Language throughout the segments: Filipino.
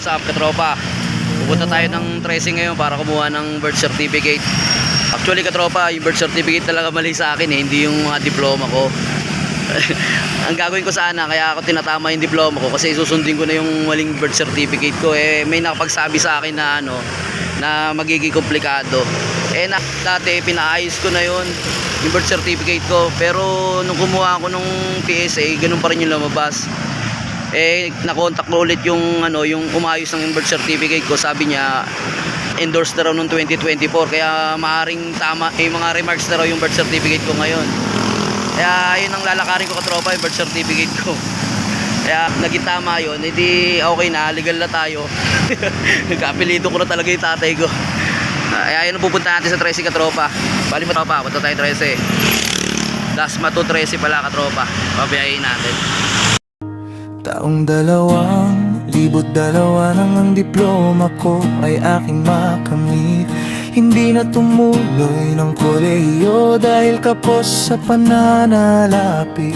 what's up katropa? Pupunta tayo ng tracing ngayon para kumuha ng birth certificate. Actually katropa, yung birth certificate talaga mali sa akin hindi yung mga diploma ko. Ang gagawin ko sana, kaya ako tinatama yung diploma ko kasi susundin ko na yung maling birth certificate ko. May nakapagsabi sa akin na na magiging komplikado. Dati pinaayos ko na yun, yung birth certificate ko, pero nung kumuha ako nung PSA, ganun pa rin yung lumabas. Nakontak ko ulit yung yung umayos ng birth certificate ko. Sabi niya endorsed na raw noong 2024, kaya maaring tama yung mga remarks na raw yung birth certificate ko ngayon. Kaya yun ang lalakarin ko katropa, yung birth certificate ko. Kaya naging tama yun, hindi okay na, legal na tayo. Nagkapilito ko na talaga yung tatay ko. Kaya yun ang pupunta natin sa 13 katropa. Bali mo tropa, punta tayo 13. Dasma to 13 pala katropa. Pabiyahin natin. Taong 2022 nang ang diploma ko ay aking makamit. Hindi na tumuloy ng kolehiyo dahil kapos sa pananalapi.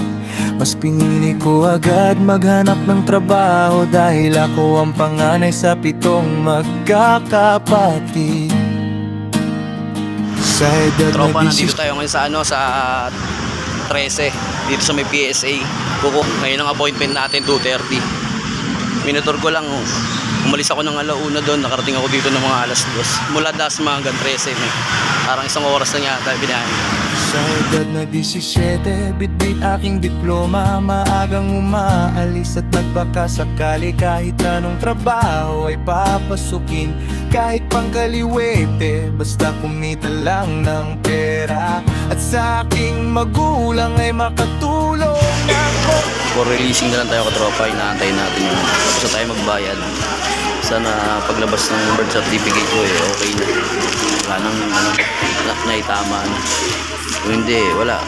Mas pinili ko agad maghanap ng trabaho dahil ako ang panganay sa 7 magkakapatid. Sa edad Tropa, na nandito tayo ngayon sa 13 dito sa may PSA. Ngayon ang appointment natin 2:30. Minitor ko lang, umalis ako ng alauna doon, nakarating ako dito ng mga alas 2 mula Dasma hanggang 13. Parang isang oras na yata binahin. Sa edad na 17, bitbit aking diploma. Maagang umaalis at nagbakasakali kahit anong trabaho ay papasukin. Kahit pangkaliwete, basta kumita lang ng pera. At sa aking magulang ay makatulong ako. For releasing na lang tayo katropa, inaantay natin yun. Tapos na tayo magbayad. Sana paglabas ng birth certificate ko okay na. Wala nang naitama na. Kung hindi, wala.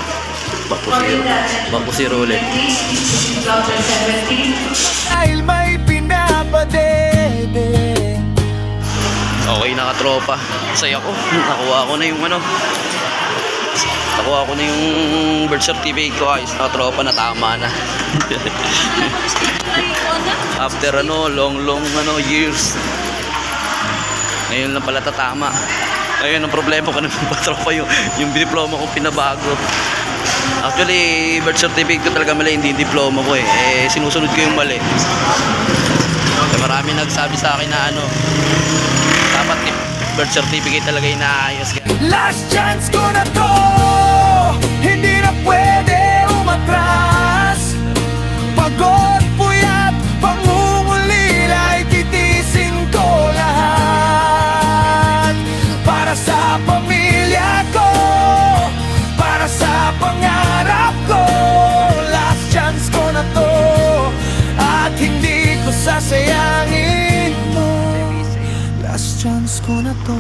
Back to zero ulit. Dahil may pinapadede. Okay na katropa. Saya ko. Nakuha ko na yung Nakuha ko na yung birth certificate ko. Ayos na katropa, natama na. After long years. Ngayon lang pala tatama. Ayun ang problema ko naman katropa, yung diploma ko pinabago. Actually, birth certificate ko talaga mali, hindi diploma ko sinusunod ko yung mali. Marami nagsabi sa akin na dapat birth certificate talaga inaayos. Last chance ko na to, hindi na pwede umatras. Pagod, puyat, pangungulila, ititisin ko lahat. Para sa pamilya ko, para sa pangarap ko. Last chance ko na to, at hindi ko sasayangin mo. Last chance ko na to.